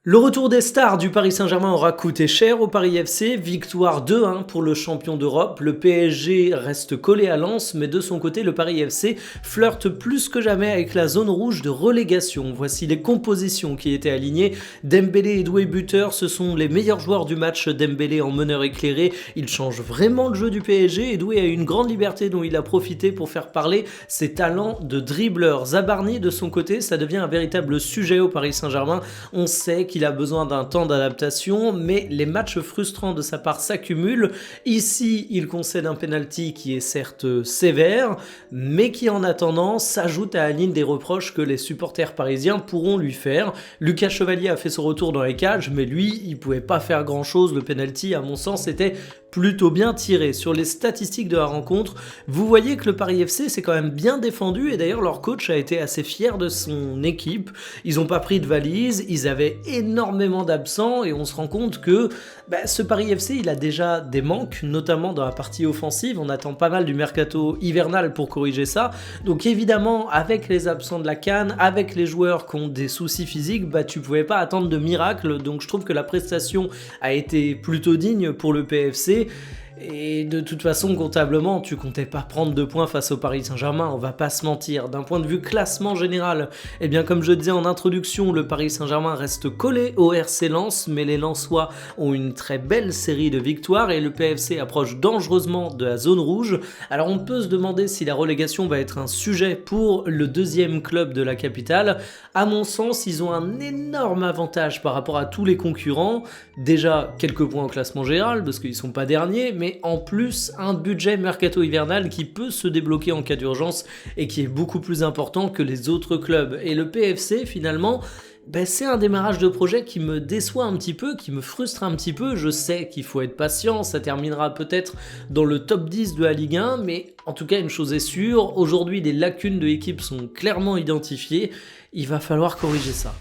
Le retour des stars du Paris Saint-Germain aura coûté cher au Paris FC, victoire 2-1 pour le champion d'Europe. Le PSG reste collé à Lens, mais de son côté, le Paris FC flirte plus que jamais avec la zone rouge de relégation. Voici les compositions qui étaient alignées. Dembélé et Doué buteur, ce sont les meilleurs joueurs du match. Dembélé en meneur éclairé, il change vraiment le jeu du PSG et Doué a une grande liberté dont il a profité pour faire parler ses talents de dribbleur. Zabarni de son côté, ça devient un véritable sujet au Paris Saint-Germain. On sait qu'il a besoin d'un temps d'adaptation, mais les matchs frustrants de sa part s'accumulent. Ici, il concède un penalty qui est certes sévère, mais qui en attendant s'ajoute à la ligne des reproches que les supporters parisiens pourront lui faire. Lucas Chevalier a fait son retour dans les cages, mais lui, il pouvait pas faire grand chose. Le penalty, à mon sens, était plutôt bien tiré. Sur les statistiques de la rencontre, vous voyez que le Paris FC s'est quand même bien défendu et d'ailleurs leur coach a été assez fier de son équipe. Ils n'ont pas pris de valise, ils avaient énormément d'absents et on se rend compte que ce Paris FC il a déjà des manques, notamment dans la partie offensive. On attend pas mal du mercato hivernal pour corriger ça. Donc évidemment, avec les absents de la CAN, avec les joueurs qui ont des soucis physiques, tu pouvais pas attendre de miracle. Donc je trouve que la prestation a été plutôt digne pour le PFC. Et de toute façon, comptablement, tu comptais pas prendre 2 points face au Paris Saint-Germain, on va pas se mentir. D'un point de vue classement général, eh bien comme je disais en introduction, le Paris Saint-Germain reste collé au RC Lens, mais les Lensois ont une très belle série de victoires et le PFC approche dangereusement de la zone rouge. Alors on peut se demander si la relégation va être un sujet pour le deuxième club de la capitale. À mon sens, ils ont un énorme avantage par rapport à tous les concurrents. Déjà, quelques points au classement général, parce qu'ils sont pas derniers, mais en plus un budget mercato hivernal qui peut se débloquer en cas d'urgence et qui est beaucoup plus important que les autres clubs. Et le PFC finalement, c'est un démarrage de projet qui me déçoit un petit peu, qui me frustre un petit peu. Je sais qu'il faut être patient, ça terminera peut-être dans le top 10 de la Ligue 1, mais en tout cas une chose est sûre, aujourd'hui les lacunes de l'équipe sont clairement identifiées, il va falloir corriger ça.